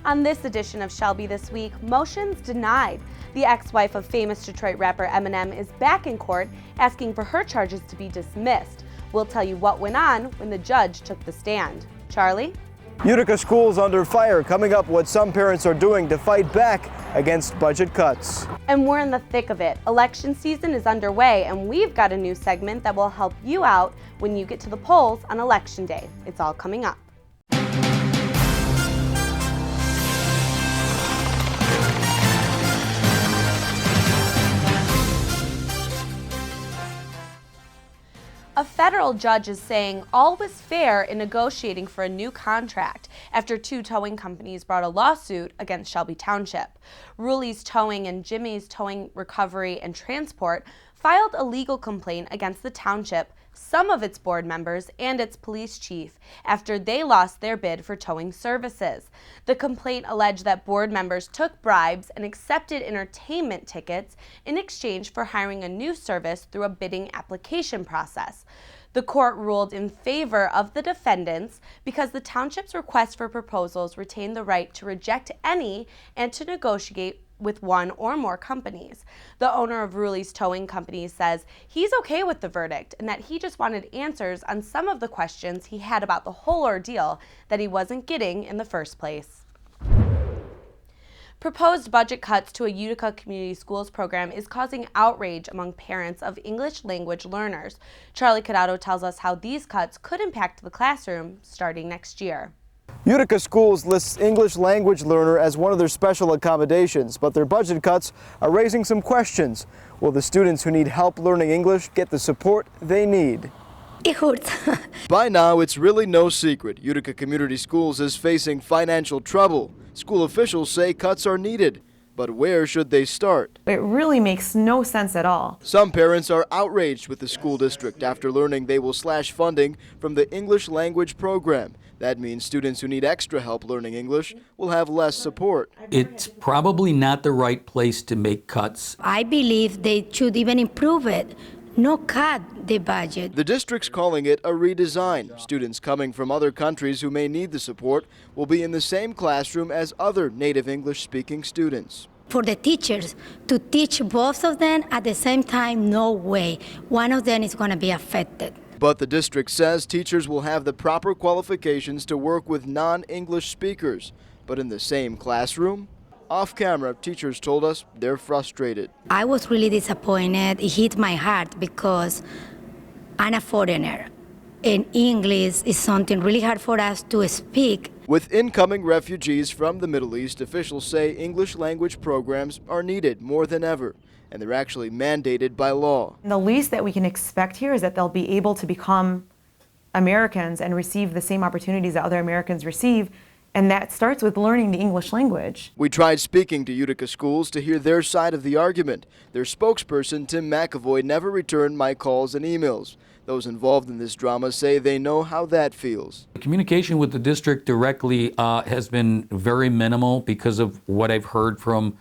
On this edition of Shelby This Week, motions denied. The ex-wife of famous Detroit rapper Eminem is back in court asking for her charges to be dismissed. We'll tell you what went on when the judge took the stand. Charlie? Utica schools under fire. Coming up, what some parents are doing to fight back against budget cuts. And we're in the thick of it. Election season is underway, and we've got a new segment that will help you out when you get to the polls on Election Day. It's all coming up. A federal judge is saying all was fair in negotiating for a new contract after two towing companies brought a lawsuit against Shelby Township. Ruleigh's Towing and Jimmy's Towing Recovery and Transport filed a legal complaint against the township, some of its board members, and its police chief after they lost their bid for towing services. The complaint alleged that board members took bribes and accepted entertainment tickets in exchange for hiring a new service through a bidding application process. The court ruled in favor of the defendants because the township's request for proposals retained the right to reject any and to negotiate with one or more companies. The owner of Ruleigh's Towing Company says he's okay with the verdict and that he just wanted answers on some of the questions he had about the whole ordeal that he wasn't getting in the first place. Proposed budget cuts to a Utica Community Schools program is causing outrage among parents of English language learners. Charlie Cadotto tells us how these cuts could impact the classroom starting next year. Utica Schools lists English language learner as one of their special accommodations, but their budget cuts are raising some questions. Will the students who need help learning English get the support they need? It hurts. By now, it's really no secret. Utica Community Schools is facing financial trouble. School officials say cuts are needed. But where should they start? It really makes no sense at all. Some parents are outraged with the school district after learning they will slash funding from the English language program. That means students who need extra help learning English will have less support. It's probably not the right place to make cuts. I believe they should even improve it. No cut the budget. The district's calling it a redesign. Students coming from other countries who may need the support will be in the same classroom as other native English-speaking students. For the teachers to teach both of them at the same time, no way. One of them is going to be affected. But the district says teachers will have the proper qualifications to work with non-English speakers. But in the same classroom? Off camera, teachers told us they're frustrated. I was really disappointed. It hit my heart because I'm a foreigner. And English is something really hard for us to speak. With incoming refugees from the Middle East, officials say English language programs are needed more than ever. And they're actually mandated by law. The least that we can expect here is that they'll be able to become Americans and receive the same opportunities that other Americans receive, and that starts with learning the English language. We tried speaking to Utica Schools to hear their side of the argument. Their spokesperson, Tim McAvoy, never returned my calls and emails. Those involved in this drama say they know how that feels. Communication with the district directly has been very minimal because of what I've heard from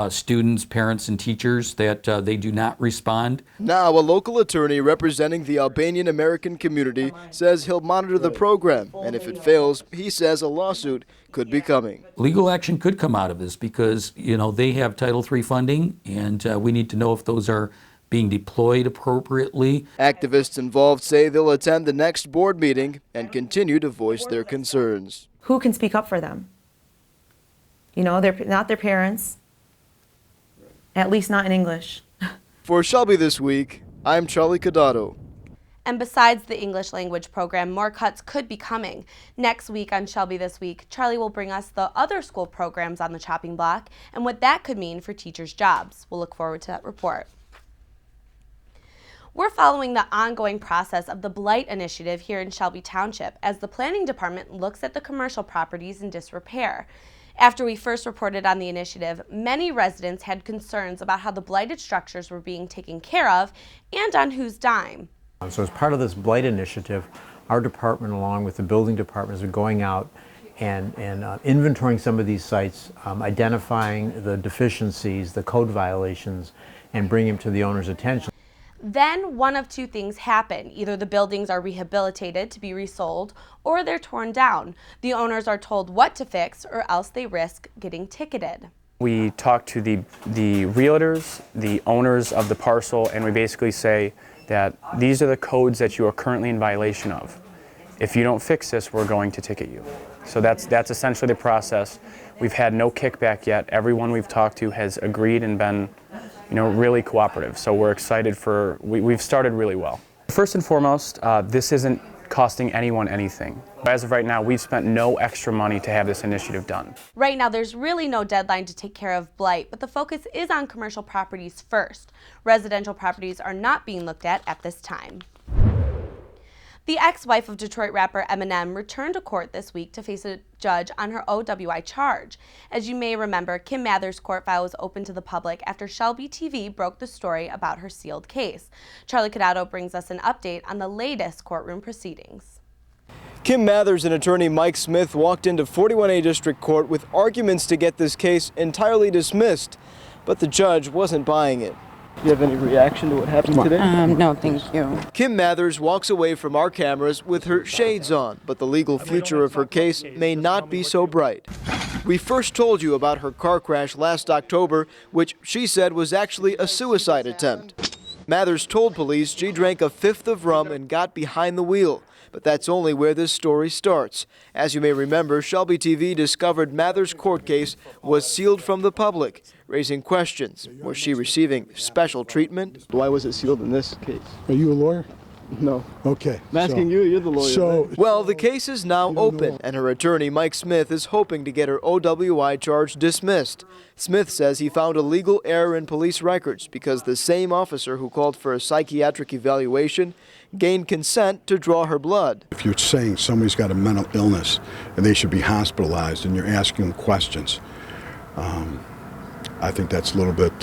students, parents, and teachers, that they do not respond. Now, a local attorney representing the Albanian American community says he'll monitor the program, and if it fails, he says a lawsuit could be coming. Legal action could come out of this because, they have Title III funding, and we need to know if those are being deployed appropriately. Activists involved say they'll attend the next board meeting and continue to voice their concerns. Who can speak up for them? They're not their parents. At least not in English. For Shelby This Week, I'm Charlie Cadotto. And besides the English language program, more cuts could be coming. Next week on Shelby This Week, Charlie will bring us the other school programs on the chopping block and what that could mean for teachers' jobs. We'll look forward to that report. We're following the ongoing process of the BLIGHT initiative here in Shelby Township as the planning department looks at the commercial properties in disrepair. After we first reported on the initiative, many residents had concerns about how the blighted structures were being taken care of and on whose dime. So as part of this BLIGHT initiative, our department, along with the building departments, are going out and inventorying some of these sites, identifying the deficiencies, the code violations, and bringing them to the owner's attention. Then one of two things happen. Either the buildings are rehabilitated to be resold, or they're torn down. The owners are told what to fix, or else they risk getting ticketed. We talk to the realtors, the owners of the parcel, and we basically say that these are the codes that you are currently in violation of. If you don't fix this, we're going to ticket you. So that's essentially the process. We've had no kickback yet. Everyone we've talked to has agreed and been, really cooperative. So we're excited we've started really well. First and foremost, this isn't costing anyone anything. As of right now, we've spent no extra money to have this initiative done. Right now, there's really no deadline to take care of blight, but the focus is on commercial properties first. Residential properties are not being looked at this time. The ex-wife of Detroit rapper Eminem returned to court this week to face a judge on her OWI charge. As you may remember, Kim Mather's court file was open to the public after Shelby TV broke the story about her sealed case. Charlie Cadotto brings us an update on the latest courtroom proceedings. Kim Mathers and attorney Mike Smith walked into 41A District Court with arguments to get this case entirely dismissed, but the judge wasn't buying it. Do you have any reaction to what happened today? No, thank you. Kim Mathers walks away from our cameras with her shades on, but the legal future of her case may not be so bright. We first told you about her car crash last October, which she said was actually a suicide attempt. Mathers told police she drank a fifth of rum and got behind the wheel. But that's only where this story starts. As you may remember, Shelby TV discovered Mathers' court case was sealed from the public, raising questions. Was she receiving special treatment? Why was it sealed in this case? Are you a lawyer? No. Okay. I'm asking you, you're the lawyer. Right? Well, the case is now open, and her attorney, Mike Smith, is hoping to get her OWI charge dismissed. Smith says he found a legal error in police records because the same officer who called for a psychiatric evaluation gained consent to draw her blood. If you're saying somebody's got a mental illness and they should be hospitalized and you're asking them questions, I think that's a little bit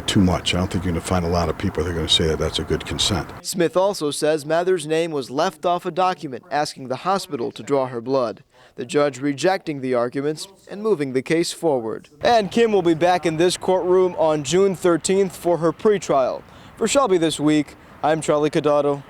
too much. I don't think you're going to find a lot of people that are going to say that that's a good consent. Smith also says Mathers' name was left off a document asking the hospital to draw her blood. The judge rejecting the arguments and moving the case forward. And Kim will be back in this courtroom on June 13th for her pretrial. For Shelby This Week, I'm Charlie Cadotto.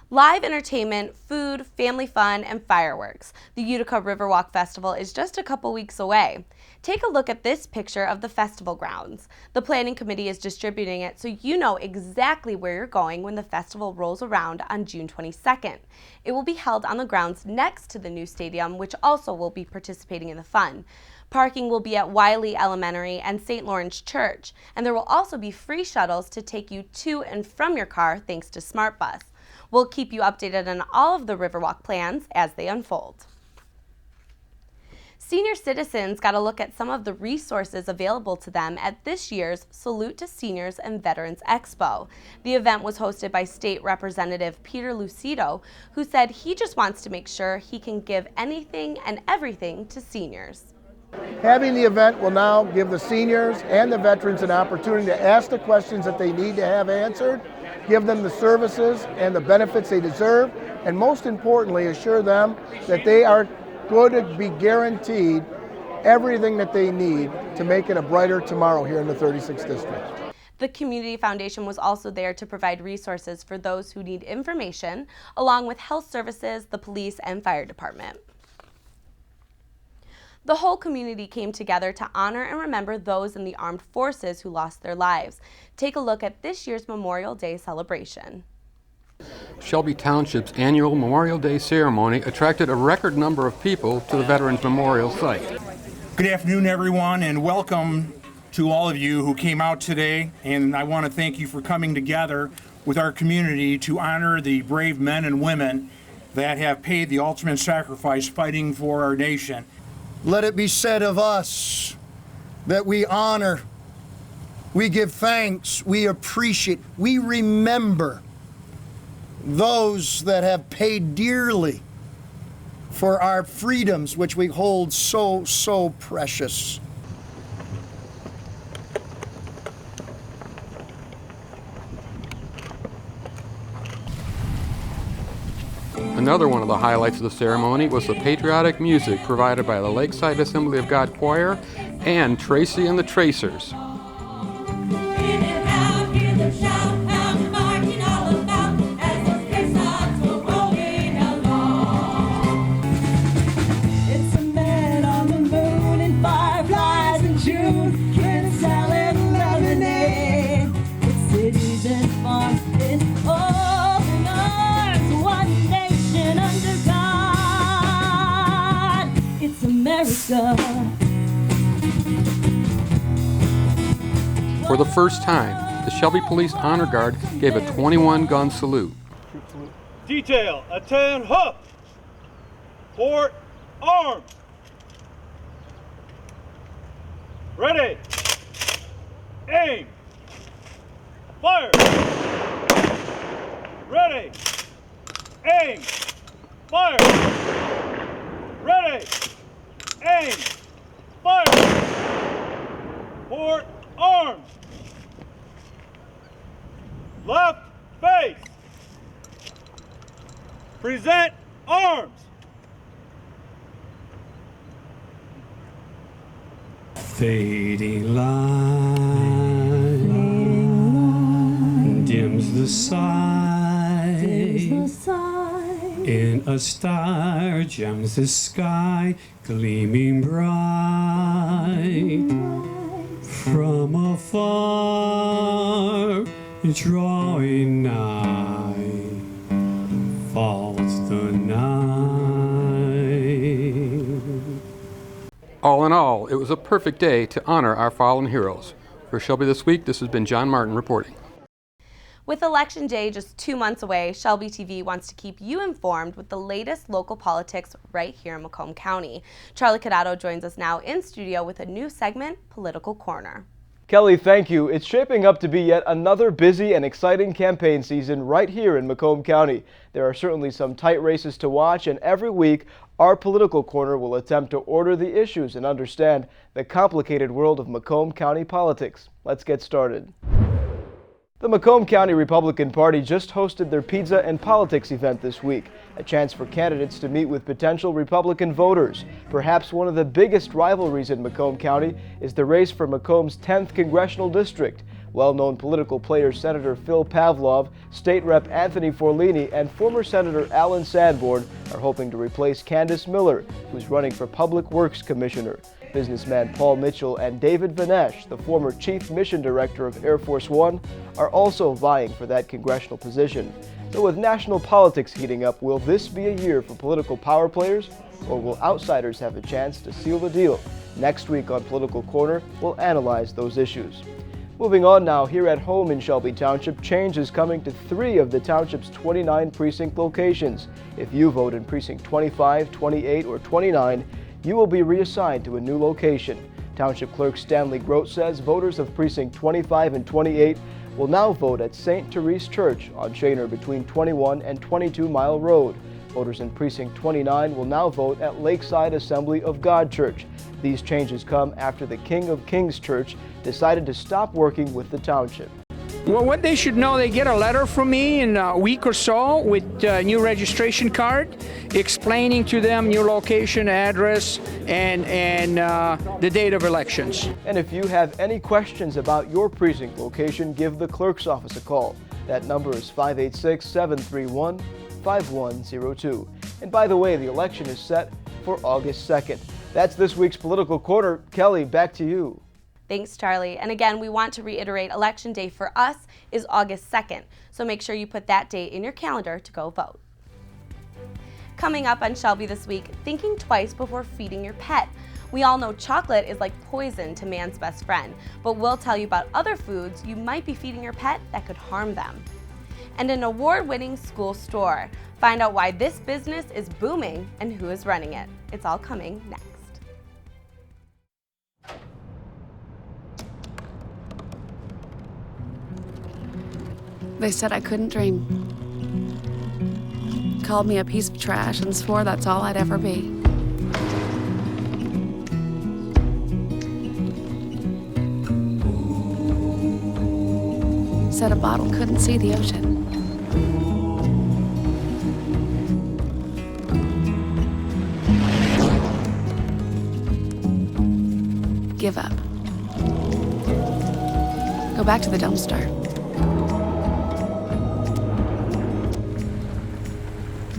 Live entertainment, food, family fun, and fireworks. The Utica Riverwalk Festival is just a couple weeks away. Take a look at this picture of the festival grounds. The planning committee is distributing it so you know exactly where you're going when the festival rolls around on June 22nd. It will be held on the grounds next to the new stadium, which also will be participating in the fun. Parking will be at Wiley Elementary and St. Lawrence Church, and there will also be free shuttles to take you to and from your car thanks to SmartBus. We'll keep you updated on all of the Riverwalk plans as they unfold. Senior citizens got a look at some of the resources available to them at this year's Salute to Seniors and Veterans Expo. The event was hosted by State Representative Peter Lucido, who said he just wants to make sure he can give anything and everything to seniors. Having the event will now give the seniors and the veterans an opportunity to ask the questions that they need to have answered, give them the services and the benefits they deserve, and most importantly, assure them that they are going to be guaranteed everything that they need to make it a brighter tomorrow here in the 36th District. The Community Foundation was also there to provide resources for those who need information, along with health services, the police, and fire department. The whole community came together to honor and remember those in the armed forces who lost their lives. Take a look at this year's Memorial Day celebration. Shelby Township's annual Memorial Day ceremony attracted a record number of people to the Veterans Memorial site. Good afternoon, everyone, and welcome to all of you who came out today. And I want to thank you for coming together with our community to honor the brave men and women that have paid the ultimate sacrifice fighting for our nation. Let it be said of us that we honor, we give thanks, we appreciate, we remember those that have paid dearly for our freedoms, which we hold so, so precious. Another one of the highlights of the ceremony was the patriotic music provided by the Lakeside Assembly of God Choir and Tracy and the Tracers. In and out, hear the For the first time, the Shelby Police Honor Guard gave a 21-gun salute. Detail, attend, huff! Port, arms! Ready! Aim! Fire! Ready! Aim! Fire! Ready! Aim! Fire! Port, arms! Left face! Present arms! Fading light dims the sight. In a star gems the sky, gleaming bright. From afar, drawing nigh, falls the night. All in all, it was a perfect day to honor our fallen heroes. For Shelby This Week, this has been John Martin reporting. With Election Day just 2 months away, Shelby TV wants to keep you informed with the latest local politics right here in Macomb County. Charlie Cadotto joins us now in studio with a new segment, Political Corner. Kelly, thank you. It's shaping up to be yet another busy and exciting campaign season right here in Macomb County. There are certainly some tight races to watch, and every week our Political Corner will attempt to order the issues and understand the complicated world of Macomb County politics. Let's get started. The Macomb County Republican Party just hosted their Pizza and Politics event this week, a chance for candidates to meet with potential Republican voters. Perhaps one of the biggest rivalries in Macomb County is the race for Macomb's 10th Congressional District. Well-known political players Senator Phil Pavlov, State Rep Anthony Forlini, and former Senator Alan Sanborn are hoping to replace Candace Miller, who's running for Public Works Commissioner. Businessman Paul Mitchell and David Vanesh, the former Chief Mission Director of Air Force One, are also vying for that congressional position. So with national politics heating up, will this be a year for political power players, or will outsiders have a chance to seal the deal? Next week on Political Corner, we'll analyze those issues. Moving on now, here at home in Shelby Township, change is coming to 3 of the township's 29 precinct locations. If you vote in precinct 25, 28, or 29, you will be reassigned to a new location. Township Clerk Stanley Grote says voters of precinct 25 and 28 will now vote at St. Therese Church on Shaner between 21 and 22 Mile Road. Voters in precinct 29 will now vote at Lakeside Assembly of God Church. These changes come after the King of Kings Church decided to stop working with the township. Well, what they should know, they get a letter from me in a week or so with a new registration card explaining to them new location, address, and the date of elections. And if you have any questions about your precinct location, give the clerk's office a call. That number is 586-731-5102. And by the way, the election is set for August 2nd. That's this week's Political Corner. Kelly, back to you. Thanks, Charlie. And again, we want to reiterate Election Day for us is August 2nd, so make sure you put that date in your calendar to go vote. Coming up on Shelby This Week, thinking twice before feeding your pet. We all know chocolate is like poison to man's best friend, but we'll tell you about other foods you might be feeding your pet that could harm them. And an award-winning school store. Find out why this business is booming and who is running it. It's all coming next. They said I couldn't dream. Called me a piece of trash and swore that's all I'd ever be. Said a bottle couldn't see the ocean. Give up. Go back to the dumpster.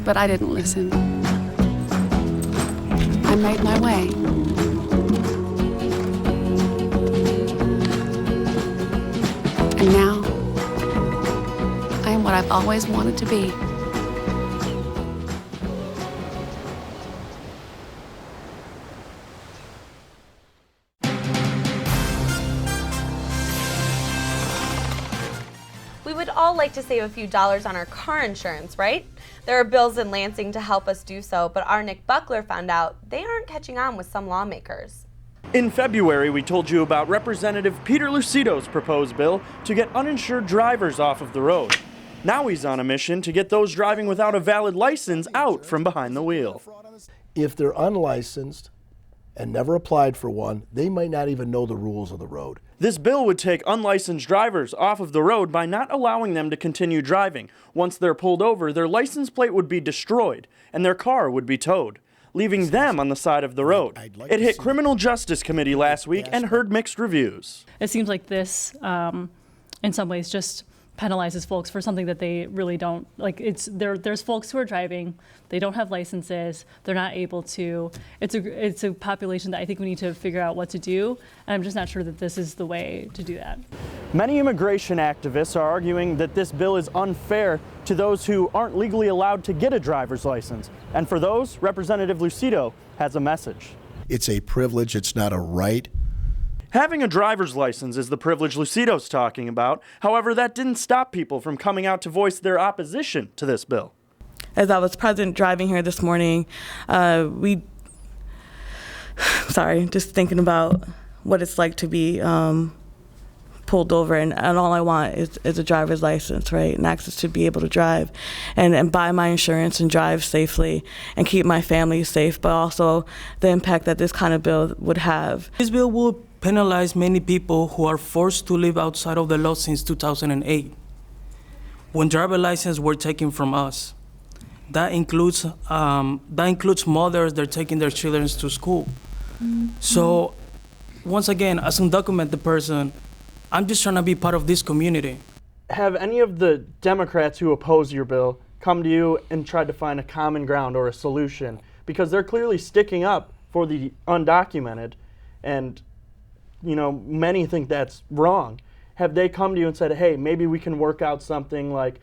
But I didn't listen. I made my way. And now, I am what I've always wanted to be. like to save a few dollars on our car insurance, right? There are bills in Lansing to help us do so, but our Nick Buckler found out they aren't catching on with some lawmakers. In February, we told you about Representative Peter Lucido's proposed bill to get uninsured drivers off of the road. Now he's on a mission to get those driving without a valid license out from behind the wheel. If they're unlicensed and never applied for one, they might not even know the rules of the road. This bill would take unlicensed drivers off of the road by not allowing them to continue driving. Once they're pulled over, their license plate would be destroyed and their car would be towed, leaving them on the side of the road. It hit Criminal Justice Committee last week and heard mixed reviews. It seems like this, in some ways, just penalizes folks for something that they really don't, like there's folks who are driving, they don't have licenses, they're not able to, it's a population that I think we need to figure out what to do, and I'm just not sure that this is the way to do that. Many immigration activists are arguing that this bill is unfair to those who aren't legally allowed to get a driver's license. And for those, Representative Lucido has a message. It's a privilege, it's not a right. Having a driver's license is the privilege Lucido's talking about. However, that didn't stop people from coming out to voice their opposition to this bill. As I was present driving here this morning, just thinking about what it's like to be pulled over, and all I want is a driver's license, right, and access to be able to drive and buy my insurance and drive safely and keep my family safe, but also the impact that this kind of bill would have. This bill will penalize many people who are forced to live outside of the law since 2008, when driver licenses were taken from us. That includes mothers that are taking their children to school. So once again, as an undocumented person, I'm just trying to be part of this community. Have any of the Democrats who oppose your bill come to you and tried to find a common ground or a solution? Because they're clearly sticking up for the undocumented, and many think that's wrong. Have they come to you and said, hey, maybe we can work out something like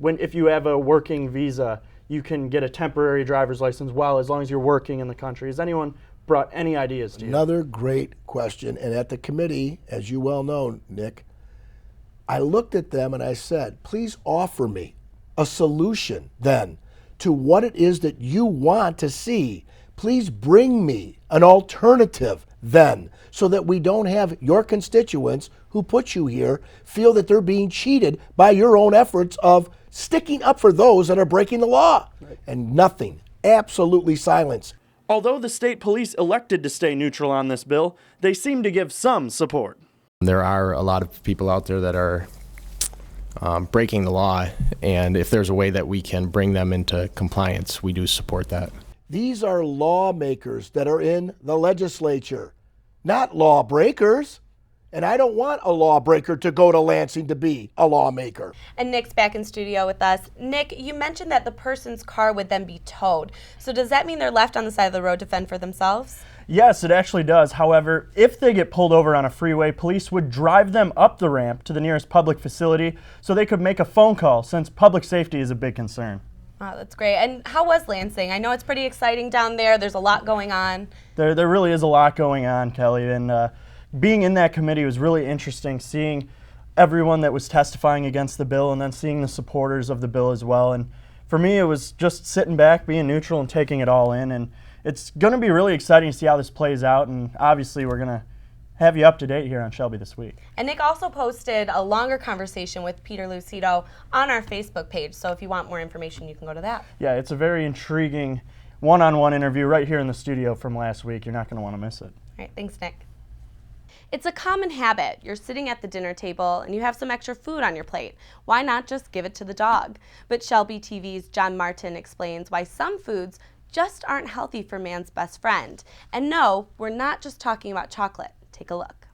if you have a working visa, you can get a temporary driver's license as long as you're working in the country? Has anyone brought any ideas to you? Another great question. And at the committee, as you well know, Nick, I looked at them and I said, please offer me a solution then to what it is that you want to see. Please bring me an alternative then, so that we don't have your constituents who put you here feel that they're being cheated by your own efforts of sticking up for those that are breaking the law. Right. And nothing, absolutely silence. Although the state police elected to stay neutral on this bill, they seem to give some support. There are a lot of people out there that are breaking the law, and if there's a way that we can bring them into compliance, we do support that. These are lawmakers that are in the legislature, not lawbreakers. And I don't want a lawbreaker to go to Lansing to be a lawmaker. And Nick's back in studio with us. Nick, you mentioned that the person's car would then be towed. So does that mean they're left on the side of the road to fend for themselves? Yes, it actually does. However, if they get pulled over on a freeway, police would drive them up the ramp to the nearest public facility so they could make a phone call, since public safety is a big concern. Oh, that's great. And how was Lansing? I know it's pretty exciting down there. There's a lot going on. There really is a lot going on, Kelly. And being in that committee was really interesting, seeing everyone that was testifying against the bill and then seeing the supporters of the bill as well. And for me, it was just sitting back, being neutral, and taking it all in. And it's going to be really exciting to see how this plays out. And obviously, we're going to have you up to date here on Shelby this week. And Nick also posted a longer conversation with Peter Lucido on our Facebook page. So if you want more information, you can go to that. Yeah, it's a very intriguing one-on-one interview right here in the studio from last week. You're not going to want to miss it. All right, thanks, Nick. It's a common habit. You're sitting at the dinner table and you have some extra food on your plate. Why not just give it to the dog? But Shelby TV's John Martin explains why some foods just aren't healthy for man's best friend. And no, we're not just talking about chocolate. Take a look.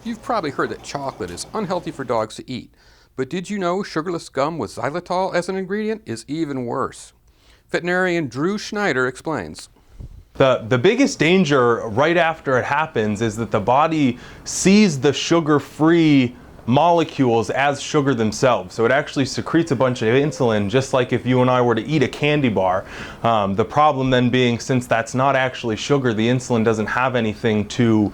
You've probably heard that chocolate is unhealthy for dogs to eat, but did you know sugarless gum with xylitol as an ingredient is even worse? Veterinarian Drew Schneider explains. The biggest danger right after it happens is that the body sees the sugar-free molecules as sugar themselves. So it actually secretes a bunch of insulin, just like if you and I were to eat a candy bar. The problem then being, since that's not actually sugar, the insulin doesn't have anything to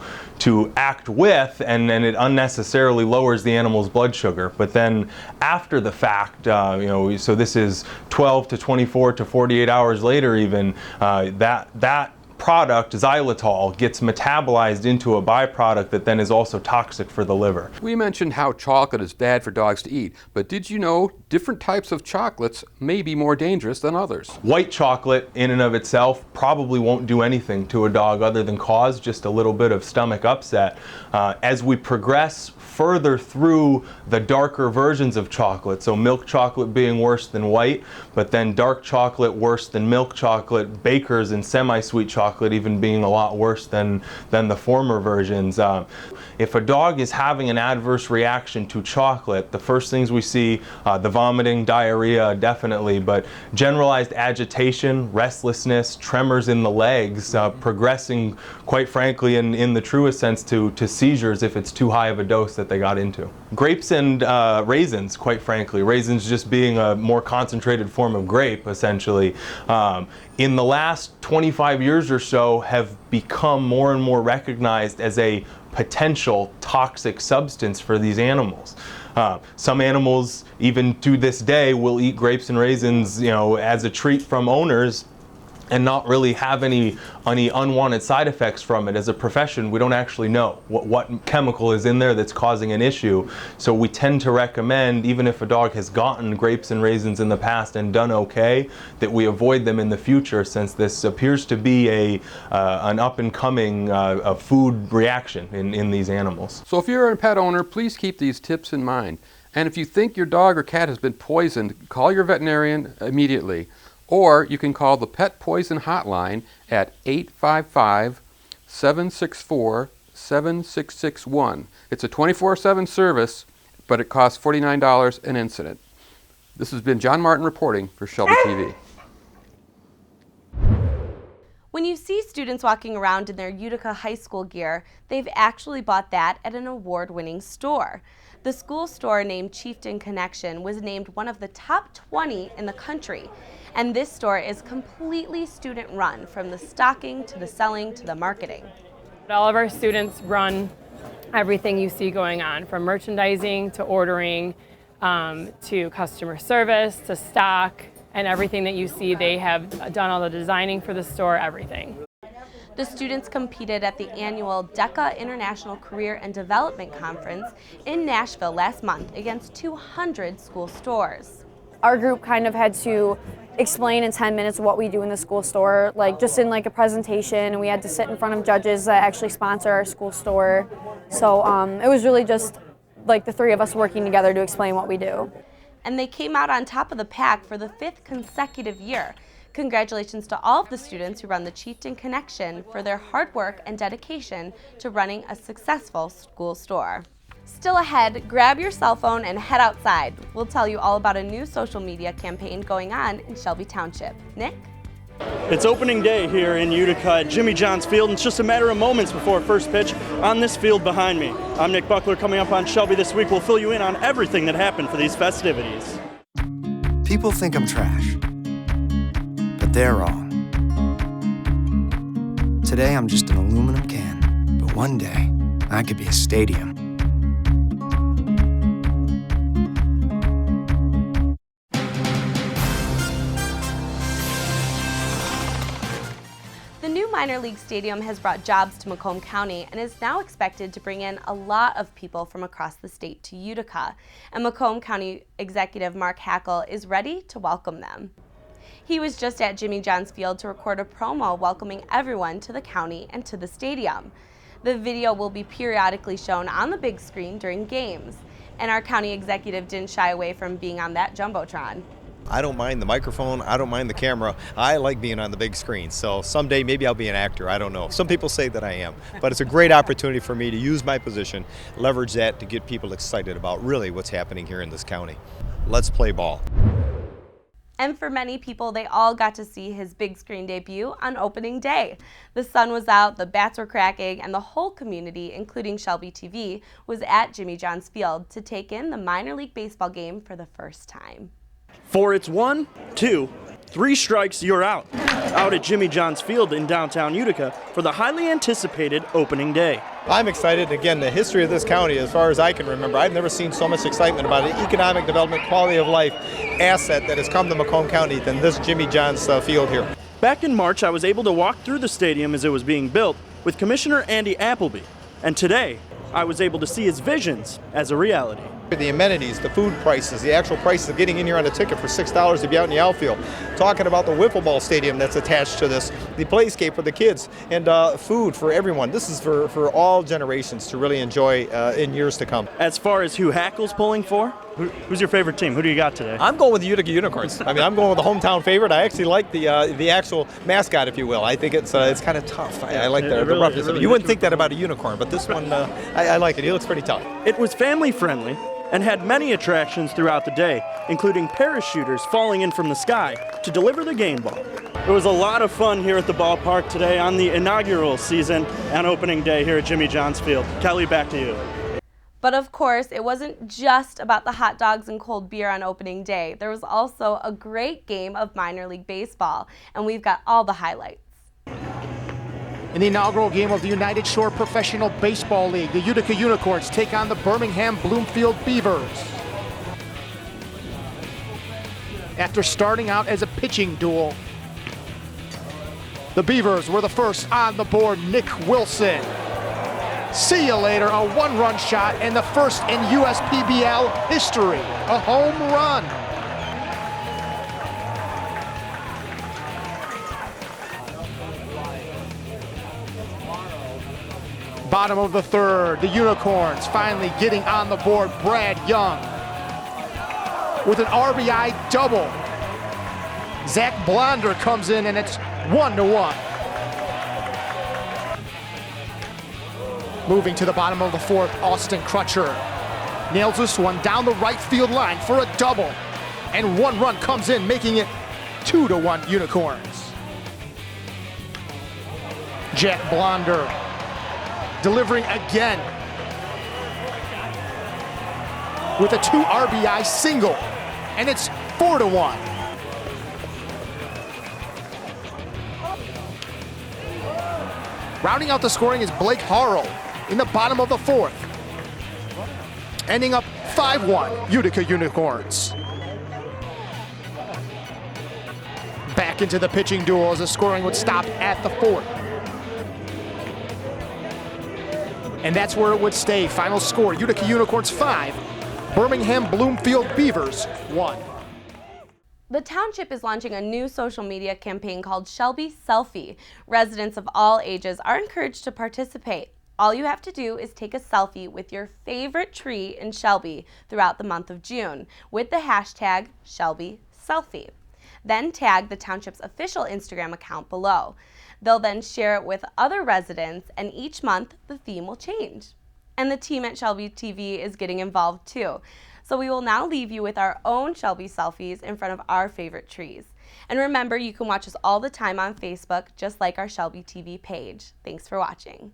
act with, and it unnecessarily lowers the animal's blood sugar. But then after the fact, so this is 12 to 24 to 48 hours later even, that product, xylitol, gets metabolized into a byproduct that then is also toxic for the liver. We mentioned how chocolate is bad for dogs to eat, but did you know different types of chocolates may be more dangerous than others? White chocolate in and of itself probably won't do anything to a dog other than cause just a little bit of stomach upset. As we progress further through the darker versions of chocolate, so milk chocolate being worse than white, but then dark chocolate worse than milk chocolate, Baker's and semi-sweet chocolate even being a lot worse than the former versions. If a dog is having an adverse reaction to chocolate, the first things we see, the vomiting, diarrhea, definitely, but generalized agitation, restlessness, tremors in the legs, progressing, quite frankly, in the truest sense, to seizures if it's too high of a dose that they got into. Grapes and raisins, quite frankly, raisins just being a more concentrated form of grape, essentially, in the last 25 years or so have become more and more recognized as a potential toxic substance for these animals. Some animals, even to this day, will eat grapes and raisins, as a treat from owners, and not really have any unwanted side effects from it. As a profession, we don't actually know what chemical is in there that's causing an issue. So we tend to recommend, even if a dog has gotten grapes and raisins in the past and done okay, that we avoid them in the future, since this appears to be an up-and-coming food reaction in these animals. So if you're a pet owner, please keep these tips in mind. And if you think your dog or cat has been poisoned, call your veterinarian immediately. Or you can call the Pet Poison Hotline at 855-764-7661. It's a 24/7 service, but it costs $49 an incident. This has been John Martin reporting for Shelby TV. When you see students walking around in their Utica high school gear, they've actually bought that at an award-winning store. The school store named Chieftain Connection was named one of the top 20 in the country. And this store is completely student-run, from the stocking to the selling to the marketing. All of our students run everything you see going on, from merchandising to ordering to customer service to stock, and everything that you see. They have done all the designing for the store, everything. The students competed at the annual DECA International Career and Development Conference in Nashville last month against 200 school stores. Our group kind of had to explain in 10 minutes what we do in the school store, just in a presentation, and we had to sit in front of judges that actually sponsor our school store. So it was really just the three of us working together to explain what we do. And they came out on top of the pack for the 5th consecutive year. Congratulations to all of the students who run the Chieftain Connection for their hard work and dedication to running a successful school store. Still ahead, grab your cell phone and head outside. We'll tell you all about a new social media campaign going on in Shelby Township. Nick? It's opening day here in Utica at Jimmy John's Field, and it's just a matter of moments before first pitch on this field behind me. I'm Nick Buckler. Coming up on Shelby this week, we'll fill you in on everything that happened for these festivities. People think I'm trash, but they're wrong. Today I'm just an aluminum can, but one day I could be a stadium. The new minor league stadium has brought jobs to Macomb County and is now expected to bring in a lot of people from across the state to Utica. And Macomb County Executive Mark HACKEL is ready to welcome them. He was just at Jimmy John's Field to record a promo welcoming everyone to the county and to the stadium. The video will be periodically shown on the big screen during games. And our county executive didn't shy away from being on that Jumbotron. I don't mind the microphone, I don't mind the camera. I like being on the big screen, so someday maybe I'll be an actor, I don't know. Some people say that I am, but it's a great opportunity for me to use my position, leverage that to get people excited about really what's happening here in this county. Let's play ball. And for many people, they all got to see his big screen debut on opening day. The sun was out, the bats were cracking, and the whole community, including Shelby TV, was at Jimmy John's Field to take in the minor league baseball game for the first time. For it's 1, 2, 3 strikes, you're out. Out at Jimmy John's Field in downtown Utica for the highly anticipated opening day. I'm excited. Again, the history of this county, as far as I can remember, I've never seen so much excitement about an economic development, quality of life asset that has come to Macomb County than this Jimmy John's Field here. Back in March, I was able to walk through the stadium as it was being built with Commissioner Andy Appleby. And today, I was able to see his visions as a reality. The amenities, the food prices, the actual prices of getting in here on a ticket for $6 to be out in the outfield. Talking about the wiffle ball stadium that's attached to this, the playscape for the kids, and food for everyone. This is for all generations to really enjoy in years to come. As far as who HACKEL's pulling for, who's your favorite team? Who do you got today? I'm going with the Utica Unicorns. I mean, I'm going with the hometown favorite. I actually like the actual mascot, if you will. I think it's kind of tough. I like the roughness of it. You wouldn't think that about a unicorn, but this one, I like it. He looks pretty tough. It was family friendly and had many attractions throughout the day, including parachuters falling in from the sky to deliver the game ball. It was a lot of fun here at the ballpark today on the inaugural season and opening day here at Jimmy John's Field. Kelly, back to you. But of course, it wasn't just about the hot dogs and cold beer on opening day. There was also a great game of minor league baseball, and we've got all the highlights. In the inaugural game of the United Shore Professional Baseball League, the Utica Unicorns take on the Birmingham Bloomfield Beavers. After starting out as a pitching duel, the Beavers were the first on the board. Nick Wilson. See you later, a one-run shot and the first in USPBL history, a home run. Bottom of the third, the Unicorns finally getting on the board. Brad Young with an RBI double. Zach Blonder comes in and it's 1-1. Moving to the bottom of the fourth, Austin Crutcher nails this one down the right field line for a double. And one run comes in, making it 2-1 Unicorns. Jack Blonder delivering again with a 2 RBI single, and it's 4-1. Rounding out the scoring is Blake Harrell in the bottom of the fourth, ending up 5-1 Utica Unicorns. Back into the pitching duel as the scoring would stop at the fourth. And that's where it would stay. Final score, Utica Unicorns 5, Birmingham Bloomfield Beavers 1. The township is launching a new social media campaign called Shelby Selfie. Residents of all ages are encouraged to participate. All you have to do is take a selfie with your favorite tree in Shelby throughout the month of June with the hashtag Shelby Selfie. Then tag the township's official Instagram account below. They'll then share it with other residents, and each month the theme will change. And the team at Shelby TV is getting involved too. So we will now leave you with our own Shelby selfies in front of our favorite trees. And remember, you can watch us all the time on Facebook, just like our Shelby TV page. Thanks for watching.